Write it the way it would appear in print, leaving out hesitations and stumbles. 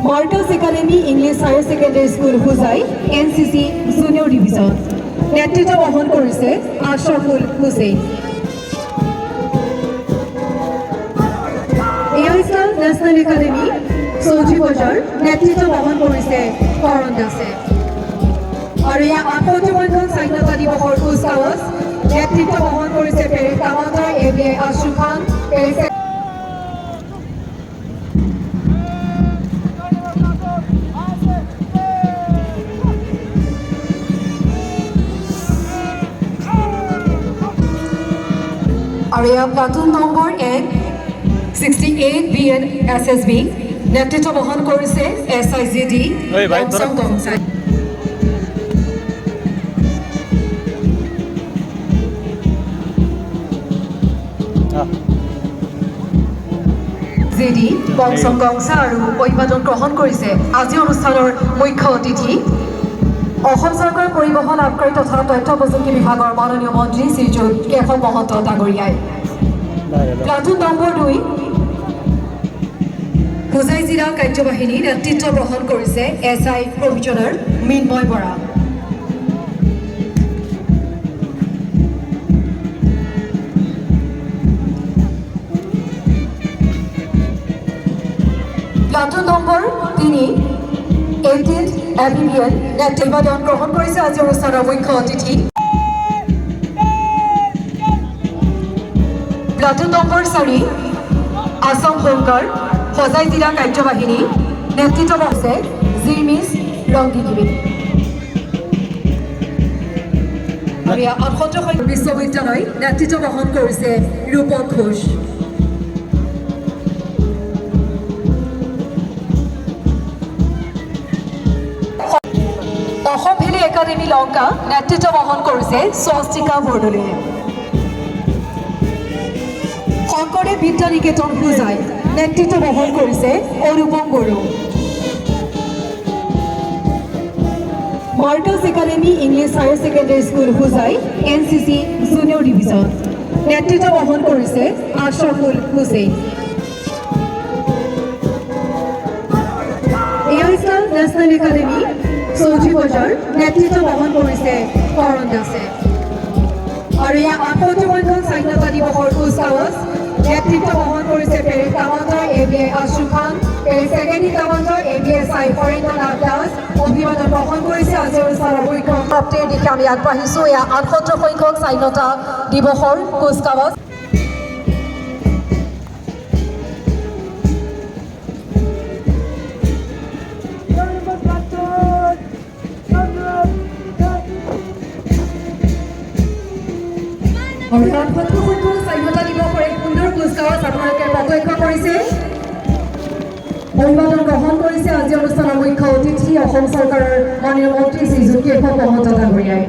Martels Academy English Higher Secondary School Huzai NCC Junior Division নেতৃত্ব বহন কৰিছে Ashraful Hussain Airstar national academy সৌজি বজাৰ নেতৃত্ব বহন কৰিছে কৰণ দাসে আৰু এই 58 স্বাধীনতা দিৱসৰ কুচকাৱাজ নেতৃত্ব বহন কৰিছে পেৰেড কমাণ্ডাৰ এবিআই আশু খান আৰু প্লাটুন নম্বৰ 68 BNSSB নেতৃত্ব বহন কৰিছে SIGD বংশম গংচাই জিডি বংশম গংচা আৰু অভিবাদন গ্ৰহণ কৰিছে আজি অনুষ্ঠানৰ মুখ্য অতিথি অসম চৰকাৰৰ পৰিবহণ আবকাৰী তথা তথ্য প্ৰযুক্তি বিভাগৰ মাননীয় মন্ত্ৰী শ্ৰীযুত কেশৱ মহন্ত ডাঙৰীয়াই প্লাটুন নম্বৰ 2 হুজাই জিলা কাৰ্যবাহিনী নেতৃত্ব গ্ৰহণ কৰিছে SI probationer Minmoy Bora platoon number 3 18th ABBN নেতৃত্ব গ্ৰহণ কৰিছে আজি অনুষ্ঠানৰ মুখ্য অতিথি প্লাটুন নম্বৰ 4 আসাম হোমগাৰ্ড হজাই জিলা কাৰ্যবাহিনী নেতৃত্ব বহিছে জিৰমিছ ৰংগিনী আন্তঃ বিশ্ববিদ্যালয় নেতৃত্ব বহন কৰিছে ৰূপক ঘোষ অসম ভেলী একাডেমি লংকা নেতৃত্ব বহন কৰিছে স্বস্তিকা বৰদলৈয়ে শংকৰদেৱ বিদ্যা নিকেতন হুজাই নেতৃত্ব বহন কৰিছে Anupam Boro Martells academy English higher secondary school Hojai NCC junior division নেতৃত্ব বহন কৰিছে Ashraful Hussain Airstar national academy সৌজি বজাৰ নেতৃত্ব বহন কৰিছে কৰণ দাসে আৰু এই 58 স্বাধীনতা দিৱসৰ কুচকাৱাজ নেতৃত্ব বহন কৰিছে parade commander ABI Ashu Khan parade secondary commander ABSI Harendranath Das অভিবাদন গ্ৰহণ কৰিছে আজি অনুষ্ঠানৰ মুখ্য প্ৰাপ্তিৰ দিশে আমি আগবাঢ়িছোঁ এয়া 58 সংখ্যক স্বাধীনতা দিৱসৰ কুচকাৱাজ স্বাধীনতা দিৱসৰ এক সুন্দৰ কুচকাৱাজ আপোনালোকে প্ৰত্যক্ষ কৰিছে অভিবাদন গ্ৰহণ কৰিছে আজি অনুষ্ঠানৰ মুখ্য অতিথি অসম চৰকাৰৰ মাননীয় মন্ত্ৰী শ্ৰীযুত কেশৱ মহন্ত ডাঙৰীয়াই